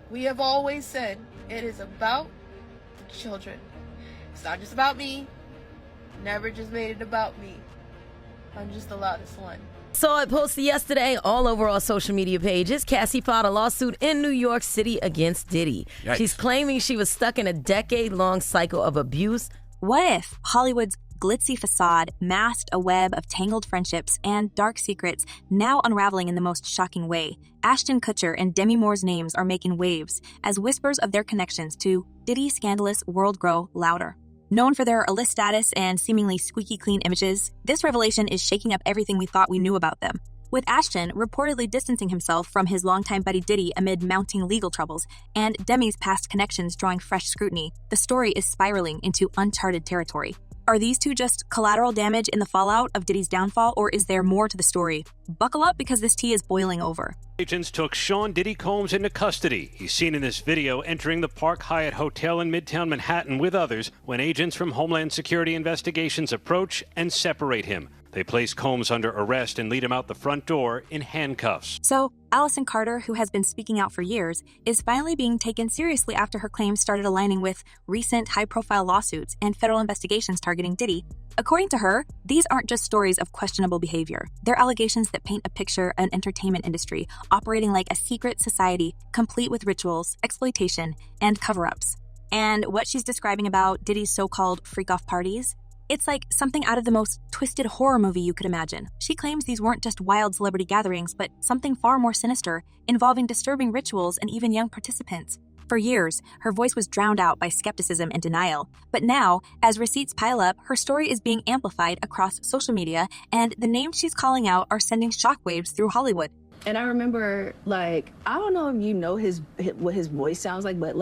We have always said it is about children. It's not just about me. Never just made it about me. I'm just the loudest one. Saw it posted yesterday all over our social media pages. Cassie filed a lawsuit in New York City against Diddy. Yikes. She's claiming she was stuck in a decade-long cycle of abuse. What if Hollywood's glitzy facade masked a web of tangled friendships and dark secrets now unraveling in the most shocking way? Ashton Kutcher and Demi Moore's names are making waves as whispers of their connections to Diddy's scandalous world grow louder. Known for their A-list status and seemingly squeaky clean images, this revelation is shaking up everything we thought we knew about them. With Ashton reportedly distancing himself from his longtime buddy Diddy amid mounting legal troubles, and Demi's past connections drawing fresh scrutiny, the story is spiraling into uncharted territory. Are these two just collateral damage in the fallout of Diddy's downfall, or is there more to the story? Buckle up because this tea is boiling over. Agents took Sean Diddy Combs into custody. He's seen in this video entering the Park Hyatt Hotel in Midtown Manhattan with others when agents from Homeland Security Investigations approach and separate him. They place Combs under arrest and lead him out the front door in handcuffs. So, Allison Carter, who has been speaking out for years, is finally being taken seriously after her claims started aligning with recent high-profile lawsuits and federal investigations targeting Diddy. According to her, these aren't just stories of questionable behavior. They're allegations that paint a picture of an entertainment industry operating like a secret society, complete with rituals, exploitation, and cover-ups. And what she's describing about Diddy's so-called freak-off parties, it's like something out of the most twisted horror movie you could imagine. She claims these weren't just wild celebrity gatherings, but something far more sinister, involving disturbing rituals and even young participants. For years, her voice was drowned out by skepticism and denial. But now, as receipts pile up, her story is being amplified across social media, and the names she's calling out are sending shockwaves through Hollywood. And I remember, I don't know if you know what his voice sounds like, but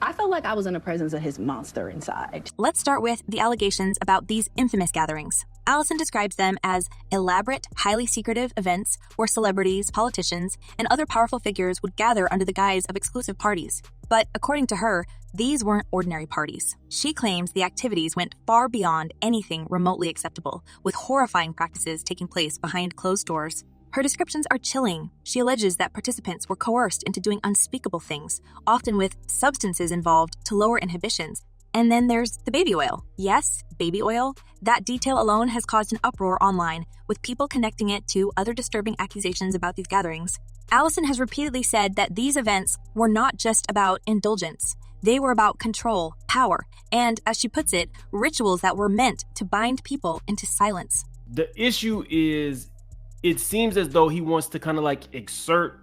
I felt like I was in the presence of his monster inside. Let's start with the allegations about these infamous gatherings. Allison describes them as elaborate, highly secretive events where celebrities, politicians, and other powerful figures would gather under the guise of exclusive parties. But according to her, these weren't ordinary parties. She claims the activities went far beyond anything remotely acceptable, with horrifying practices taking place behind closed doors. Her descriptions are chilling. She alleges that participants were coerced into doing unspeakable things, often with substances involved to lower inhibitions. And then there's the baby oil. Yes, baby oil. That detail alone has caused an uproar online, with people connecting it to other disturbing accusations about these gatherings. Allison has repeatedly said that these events were not just about indulgence. They were about control, power, and, as she puts it, rituals that were meant to bind people into silence. The issue is, it seems as though he wants to kind of exert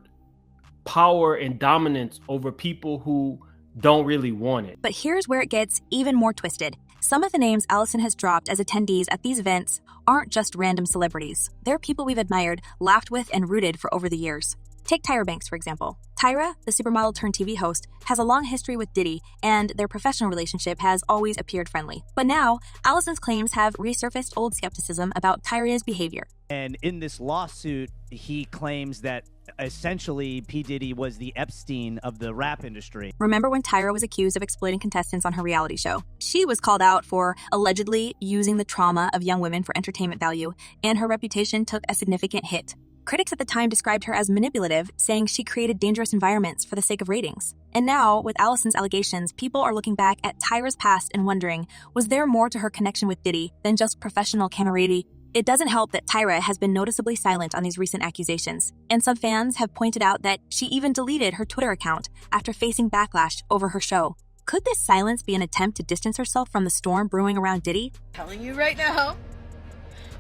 power and dominance over people who don't really want it. But here's where it gets even more twisted. Some of the names Allison has dropped as attendees at these events aren't just random celebrities. They're people we've admired, laughed with, and rooted for over the years. Take Tyra Banks, for example. Tyra, the supermodel turned TV host, has a long history with Diddy, and their professional relationship has always appeared friendly. But now, Allison's claims have resurfaced old skepticism about Tyra's behavior. And in this lawsuit, he claims that essentially p.diddy was the Epstein of the rap industry. Remember when Tyra was accused of exploiting contestants on her reality show? She was called out for allegedly using the trauma of young women for entertainment value, and her reputation took a significant hit. Critics at the time described her as manipulative, saying she created dangerous environments for the sake of ratings. And now, with Allison's allegations, people are looking back at Tyra's past and wondering, was there more to her connection with Diddy than just professional camaraderie? It doesn't help that Tyra has been noticeably silent on these recent accusations, and some fans have pointed out that she even deleted her Twitter account after facing backlash over her show. Could this silence be an attempt to distance herself from the storm brewing around Diddy? Telling you right now,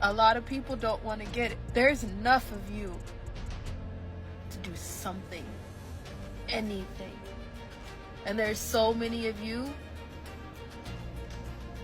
a lot of people don't want to get it. There's enough of you to do something, anything. And there's so many of you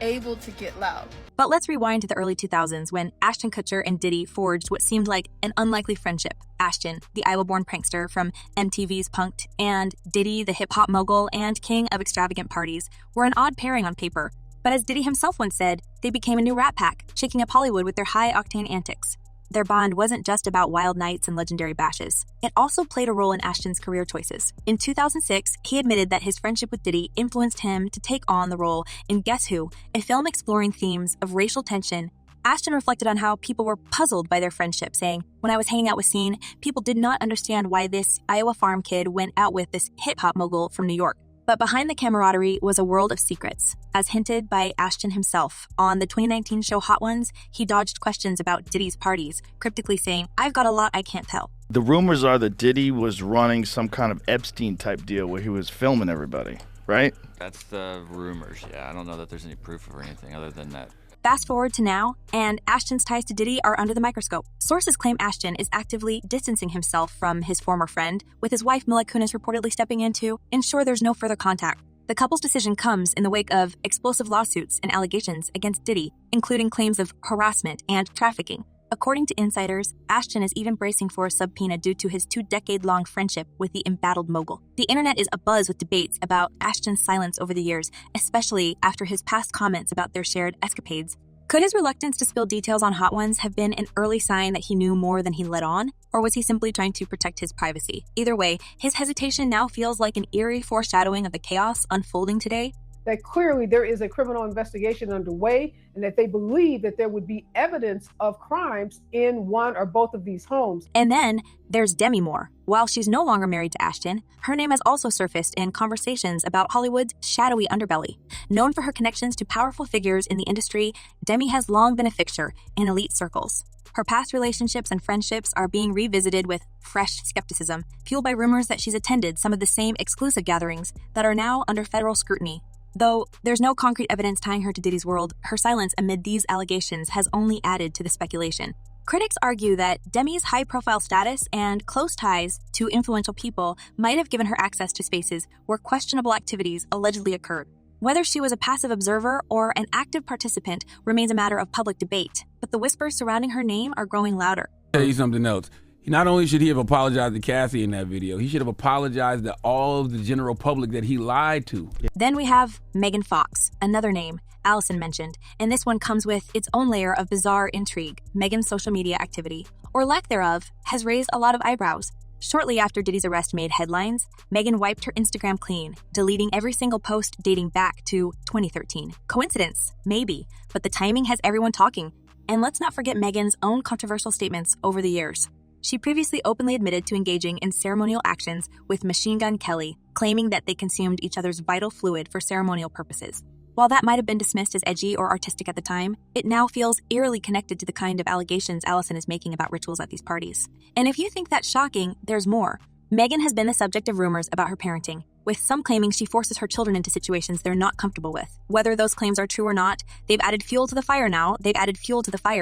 able to get loud. But let's rewind to the early 2000s when Ashton Kutcher and Diddy forged what seemed like an unlikely friendship. Ashton, the Iowa-born prankster from MTV's Punk'd, and Diddy, the hip-hop mogul and king of extravagant parties, were an odd pairing on paper. But as Diddy himself once said, they became a new rat pack, shaking up Hollywood with their high-octane antics. Their bond wasn't just about wild nights and legendary bashes. It also played a role in Ashton's career choices. In 2006, he admitted that his friendship with Diddy influenced him to take on the role in Guess Who, a film exploring themes of racial tension, Ashton reflected on how people were puzzled by their friendship, saying, "When I was hanging out with Scene, people did not understand why this Iowa farm kid went out with this hip-hop mogul from New York. But behind the camaraderie was a world of secrets. As hinted by Ashton himself, on the 2019 show Hot Ones, he dodged questions about Diddy's parties, cryptically saying, "I've got a lot I can't tell." The rumors are that Diddy was running some kind of Epstein-type deal where he was filming everybody, right? That's the rumors, yeah. I don't know that there's any proof or anything other than that. Fast forward to now, and Ashton's ties to Diddy are under the microscope. Sources claim Ashton is actively distancing himself from his former friend, with his wife Mila Kunis reportedly stepping in to ensure there's no further contact. The couple's decision comes in the wake of explosive lawsuits and allegations against Diddy, including claims of harassment and trafficking. According to insiders, Ashton is even bracing for a subpoena due to his 2-decade-long friendship with the embattled mogul. The internet is abuzz with debates about Ashton's silence over the years, especially after his past comments about their shared escapades. Could his reluctance to spill details on Hot Ones have been an early sign that he knew more than he let on? Or was he simply trying to protect his privacy? Either way, his hesitation now feels like an eerie foreshadowing of the chaos unfolding today. That clearly there is a criminal investigation underway and that they believe that there would be evidence of crimes in one or both of these homes. And then there's Demi Moore. While she's no longer married to Ashton, her name has also surfaced in conversations about Hollywood's shadowy underbelly. Known for her connections to powerful figures in the industry, Demi has long been a fixture in elite circles. Her past relationships and friendships are being revisited with fresh skepticism, fueled by rumors that she's attended some of the same exclusive gatherings that are now under federal scrutiny. Though there's no concrete evidence tying her to Diddy's world, her silence amid these allegations has only added to the speculation. Critics argue that Demi's high-profile status and close ties to influential people might have given her access to spaces where questionable activities allegedly occurred. Whether she was a passive observer or an active participant remains a matter of public debate, but the whispers surrounding her name are growing louder. I'll tell you something else. Not only should he have apologized to Cassie in that video, he should have apologized to all of the general public that he lied to. Then we have Megan Fox, another name Allison mentioned, and this one comes with its own layer of bizarre intrigue. Megan's social media activity, or lack thereof, has raised a lot of eyebrows. Shortly after Diddy's arrest made headlines, Megan wiped her Instagram clean, deleting every single post dating back to 2013. Coincidence? Maybe, but the timing has everyone talking. And let's not forget Megan's own controversial statements over the years. She previously openly admitted to engaging in ceremonial actions with Machine Gun Kelly, claiming that they consumed each other's vital fluid for ceremonial purposes. While that might have been dismissed as edgy or artistic at the time, it now feels eerily connected to the kind of allegations Allison is making about rituals at these parties. And if you think that's shocking, there's more. Megan has been the subject of rumors about her parenting, with some claiming she forces her children into situations they're not comfortable with. Whether those claims are true or not, they've added fuel to the fire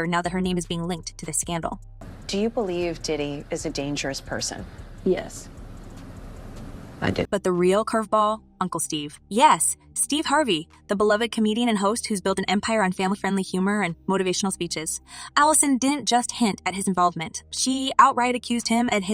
now that her name is being linked to this scandal. Do you believe Diddy is a dangerous person? Yes. I do. But the real curveball? Uncle Steve. Yes, Steve Harvey, the beloved comedian and host who's built an empire on family-friendly humor and motivational speeches. Allison didn't just hint at his involvement. She outright accused him of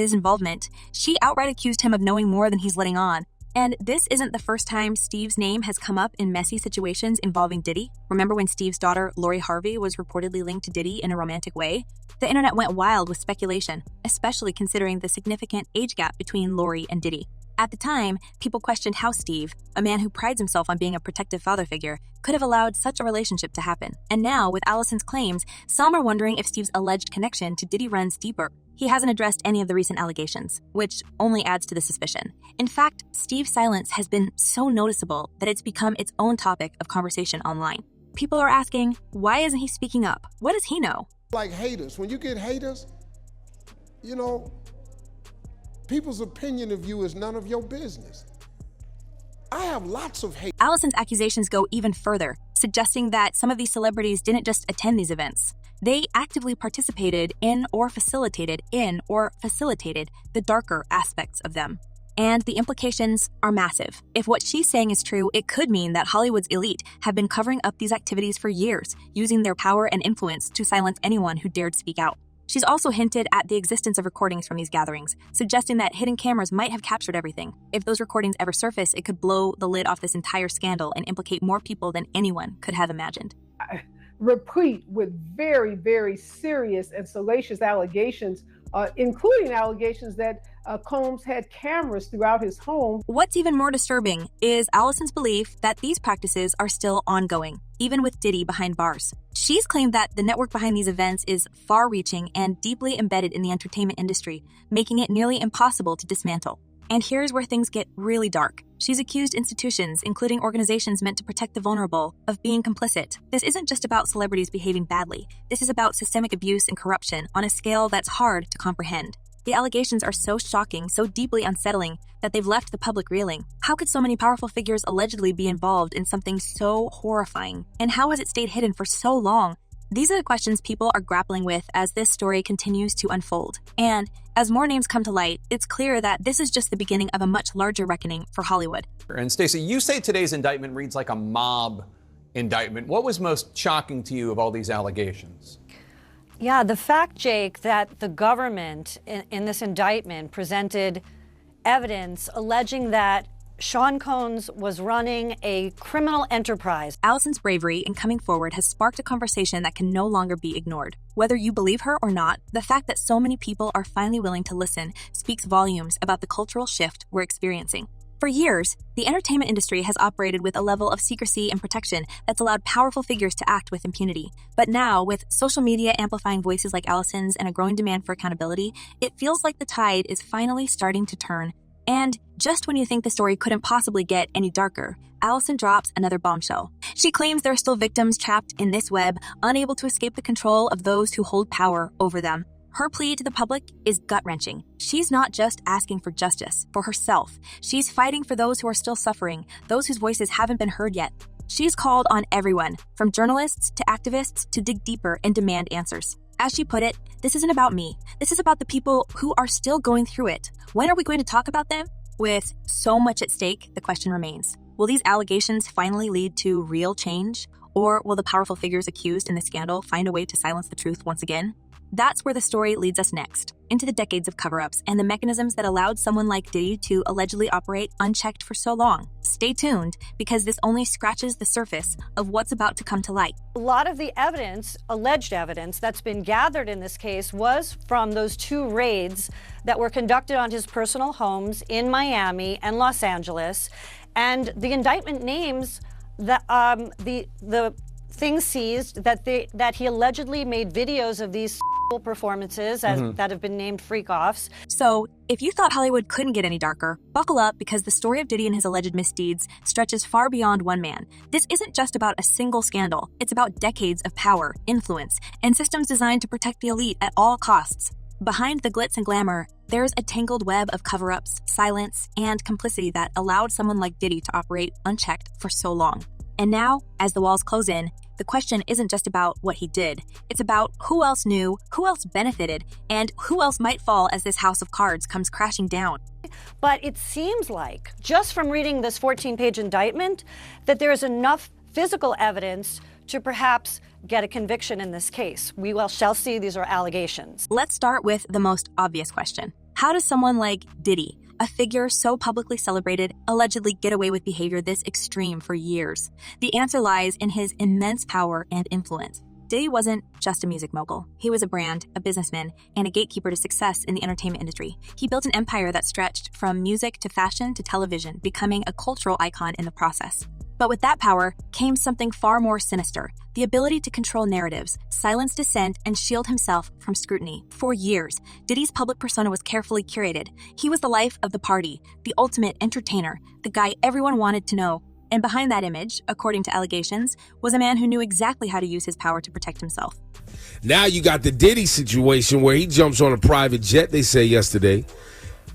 knowing more than he's letting on. And this isn't the first time Steve's name has come up in messy situations involving Diddy. Remember when Steve's daughter, Lori Harvey, was reportedly linked to Diddy in a romantic way? The internet went wild with speculation, especially considering the significant age gap between Lori and Diddy. At the time, people questioned how Steve, a man who prides himself on being a protective father figure, could have allowed such a relationship to happen. And now, with Allison's claims, some are wondering if Steve's alleged connection to Diddy runs deeper. He hasn't addressed any of the recent allegations, which only adds to the suspicion. In fact, Steve's silence has been so noticeable that it's become its own topic of conversation online. People are asking, why isn't he speaking up? What does he know? Like haters, when you get haters, people's opinion of you is none of your business. I have lots of hate. Allison's accusations go even further, suggesting that some of these celebrities didn't just attend these events. They actively participated in or facilitated the darker aspects of them. And the implications are massive. If what she's saying is true, it could mean that Hollywood's elite have been covering up these activities for years, using their power and influence to silence anyone who dared speak out. She's also hinted at the existence of recordings from these gatherings, suggesting that hidden cameras might have captured everything. If those recordings ever surface, it could blow the lid off this entire scandal and implicate more people than anyone could have imagined. Replete with very, very serious and salacious allegations including allegations that Combs had cameras throughout his home. What's even more disturbing is Allison's belief that these practices are still ongoing, even with Diddy behind bars. She's claimed that the network behind these events is far-reaching and deeply embedded in the entertainment industry, making it nearly impossible to dismantle. And here's where things get really dark. She's accused institutions, including organizations meant to protect the vulnerable, of being complicit. This isn't just about celebrities behaving badly. This is about systemic abuse and corruption on a scale that's hard to comprehend. The allegations are so shocking, so deeply unsettling, that they've left the public reeling. How could so many powerful figures allegedly be involved in something so horrifying? And how has it stayed hidden for so long? These are the questions people are grappling with as this story continues to unfold. And as more names come to light, it's clear that this is just the beginning of a much larger reckoning for Hollywood. And Stacey, you say today's indictment reads like a mob indictment. What was most shocking to you of all these allegations? Yeah, the fact, Jake, that the government in this indictment presented evidence alleging that Sean Combs was running a criminal enterprise. Allison's bravery in coming forward has sparked a conversation that can no longer be ignored. Whether you believe her or not, the fact that so many people are finally willing to listen speaks volumes about the cultural shift we're experiencing. For years, the entertainment industry has operated with a level of secrecy and protection that's allowed powerful figures to act with impunity. But now, with social media amplifying voices like Allison's and a growing demand for accountability, it feels like the tide is finally starting to turn. And just when you think the story couldn't possibly get any darker, Allison drops another bombshell. She claims there are still victims trapped in this web, unable to escape the control of those who hold power over them. Her plea to the public is gut-wrenching. She's not just asking for justice for herself. She's fighting for those who are still suffering, those whose voices haven't been heard yet. She's called on everyone, from journalists to activists, to dig deeper and demand answers. As she put it, this isn't about me. This is about the people who are still going through it. When are we going to talk about them? With so much at stake, the question remains, will these allegations finally lead to real change? Or will the powerful figures accused in the scandal find a way to silence the truth once again? That's where the story leads us next, into the decades of cover-ups and the mechanisms that allowed someone like Diddy to allegedly operate unchecked for so long. Stay tuned, because this only scratches the surface of what's about to come to light. A lot of the evidence, alleged evidence, that's been gathered in this case was from those 2 raids that were conducted on his personal homes in Miami and Los Angeles. And the indictment names the things seized that he allegedly made videos of these performances that have been named freak-offs. So, if you thought Hollywood couldn't get any darker, buckle up, because the story of Diddy and his alleged misdeeds stretches far beyond one man. This isn't just about a single scandal. It's about decades of power, influence, and systems designed to protect the elite at all costs. Behind the glitz and glamour, there's a tangled web of cover-ups, silence, and complicity that allowed someone like Diddy to operate unchecked for so long. And now, as the walls close in, the question isn't just about what he did. It's about who else knew, who else benefited, and who else might fall as this house of cards comes crashing down. But it seems like, just from reading this 14-page indictment, that there is enough physical evidence to perhaps get a conviction in this case. We shall see. These are allegations. Let's start with the most obvious question. How does someone like Diddy, a figure so publicly celebrated, allegedly get away with behavior this extreme for years? The answer lies in his immense power and influence. Diddy wasn't just a music mogul. He was a brand, a businessman, and a gatekeeper to success in the entertainment industry. He built an empire that stretched from music to fashion to television, becoming a cultural icon in the process. But with that power came something far more sinister: the ability to control narratives, silence dissent, and shield himself from scrutiny. For years, Diddy's public persona was carefully curated. He was the life of the party, the ultimate entertainer, the guy everyone wanted to know. And behind that image, according to allegations, was a man who knew exactly how to use his power to protect himself. Now you got the Diddy situation where he jumps on a private jet, they say yesterday,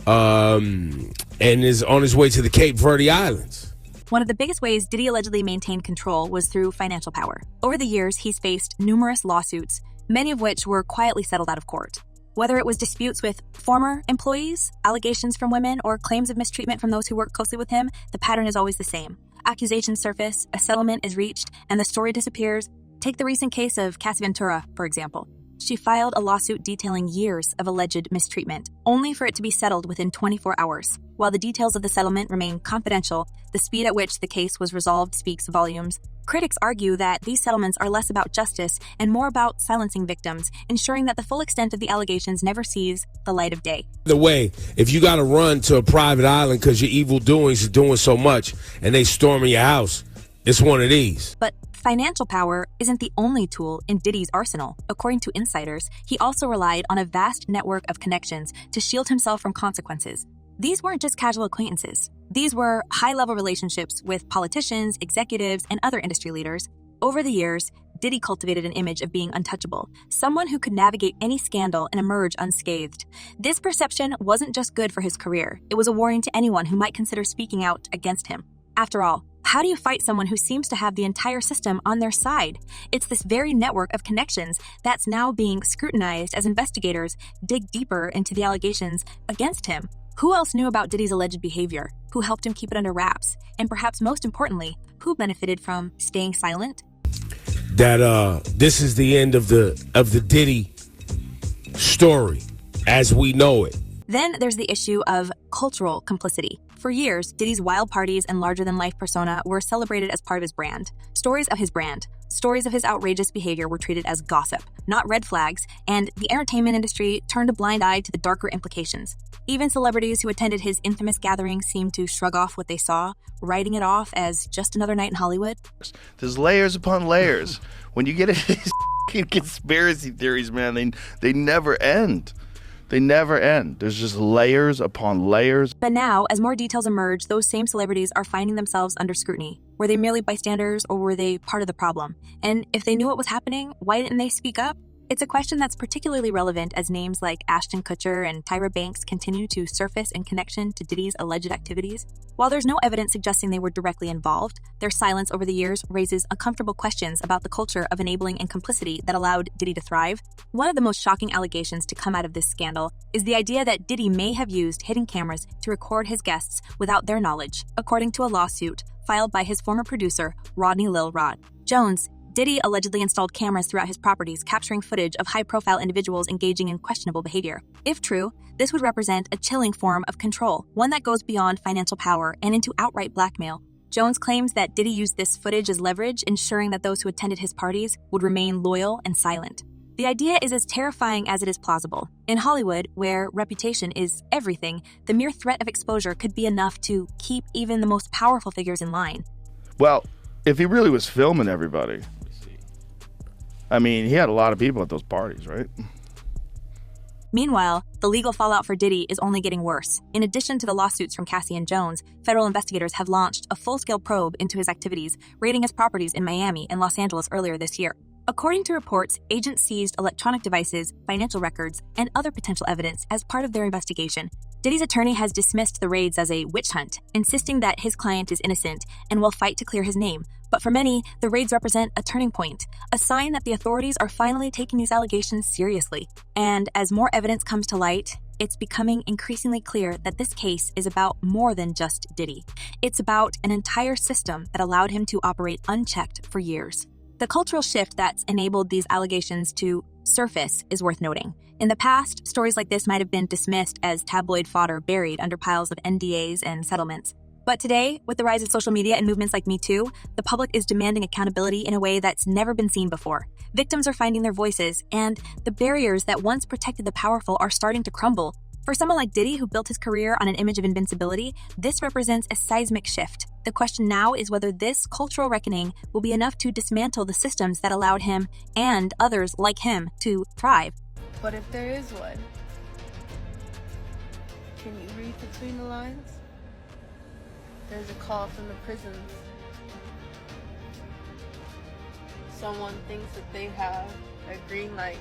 and is on his way to the Cape Verde Islands. One of the biggest ways Diddy allegedly maintained control was through financial power. Over the years, he's faced numerous lawsuits, many of which were quietly settled out of court. Whether it was disputes with former employees, allegations from women, or claims of mistreatment from those who work closely with him, the pattern is always the same. Accusations surface, a settlement is reached, and the story disappears. Take the recent case of Cassie Ventura, for example. She filed a lawsuit detailing years of alleged mistreatment, only for it to be settled within 24 hours. While the details of the settlement remain confidential, the speed at which the case was resolved speaks volumes. Critics argue that these settlements are less about justice and more about silencing victims, ensuring that the full extent of the allegations never sees the light of day. The way, if you got to run to a private island because your evil doings are doing so much and they storming your house, it's one of these. But financial power isn't the only tool in Diddy's arsenal. According to insiders, he also relied on a vast network of connections to shield himself from consequences. These weren't just casual acquaintances. These were high-level relationships with politicians, executives, and other industry leaders. Over the years, Diddy cultivated an image of being untouchable, someone who could navigate any scandal and emerge unscathed. This perception wasn't just good for his career. It was a warning to anyone who might consider speaking out against him. After all, how do you fight someone who seems to have the entire system on their side? It's this very network of connections that's now being scrutinized as investigators dig deeper into the allegations against him. Who else knew about Diddy's alleged behavior? Who helped him keep it under wraps? And perhaps most importantly, who benefited from staying silent? That this is the end of the Diddy story as we know it. Then there's the issue of cultural complicity. For years, Diddy's wild parties and larger-than-life persona were celebrated as part of his brand. Stories of his brand, stories of his outrageous behavior were treated as gossip, not red flags, and the entertainment industry turned a blind eye to the darker implications. Even celebrities who attended his infamous gatherings seemed to shrug off what they saw, writing it off as just another night in Hollywood. There's layers upon layers. When you get into these conspiracy theories, man, they never end. They never end. There's just layers upon layers. But now, as more details emerge, those same celebrities are finding themselves under scrutiny. Were they merely bystanders, or were they part of the problem? And if they knew what was happening, why didn't they speak up? It's a question that's particularly relevant as names like Ashton Kutcher and Tyra Banks continue to surface in connection to Diddy's alleged activities. While there's no evidence suggesting they were directly involved, their silence over the years raises uncomfortable questions about the culture of enabling and complicity that allowed Diddy to thrive. One of the most shocking allegations to come out of this scandal is the idea that Diddy may have used hidden cameras to record his guests without their knowledge, according to a lawsuit filed by his former producer, Rodney Lil Rod Jones. Diddy allegedly installed cameras throughout his properties, capturing footage of high-profile individuals engaging in questionable behavior. If true, this would represent a chilling form of control, one that goes beyond financial power and into outright blackmail. Jones claims that Diddy used this footage as leverage, ensuring that those who attended his parties would remain loyal and silent. The idea is as terrifying as it is plausible. In Hollywood, where reputation is everything, the mere threat of exposure could be enough to keep even the most powerful figures in line. Well, if he really was filming everybody, I mean, he had a lot of people at those parties, right? Meanwhile, the legal fallout for Diddy is only getting worse. In addition to the lawsuits from Cassie and Jones, federal investigators have launched a full-scale probe into his activities, raiding his properties in Miami and Los Angeles earlier this year. According to reports, agents seized electronic devices, financial records, and other potential evidence as part of their investigation. Diddy's attorney has dismissed the raids as a witch hunt, insisting that his client is innocent and will fight to clear his name. But for many, the raids represent a turning point, a sign that the authorities are finally taking these allegations seriously. And as more evidence comes to light, it's becoming increasingly clear that this case is about more than just Diddy. It's about an entire system that allowed him to operate unchecked for years. The cultural shift that's enabled these allegations to surface is worth noting. In the past, stories like this might have been dismissed as tabloid fodder buried under piles of NDAs and settlements. But today, with the rise of social media and movements like Me Too, the public is demanding accountability in a way that's never been seen before. Victims are finding their voices, and the barriers that once protected the powerful are starting to crumble. For someone like Diddy, who built his career on an image of invincibility, this represents a seismic shift. The question now is whether this cultural reckoning will be enough to dismantle the systems that allowed him and others like him to thrive. But if there is one, can you read between the lines? There's a call from the prisons. Someone thinks that they have a green light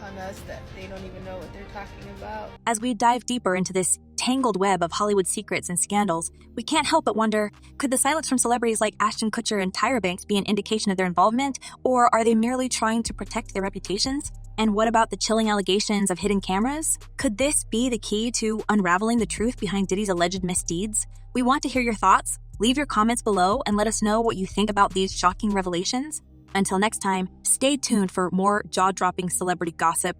on us that they don't even know what they're talking about. As we dive deeper into this tangled web of Hollywood secrets and scandals, we can't help but wonder, could the silence from celebrities like Ashton Kutcher and Tyra Banks be an indication of their involvement, or are they merely trying to protect their reputations? And what about the chilling allegations of hidden cameras? Could this be the key to unraveling the truth behind Diddy's alleged misdeeds? We want to hear your thoughts. Leave your comments below and let us know what you think about these shocking revelations. Until next time, stay tuned for more jaw-dropping celebrity gossip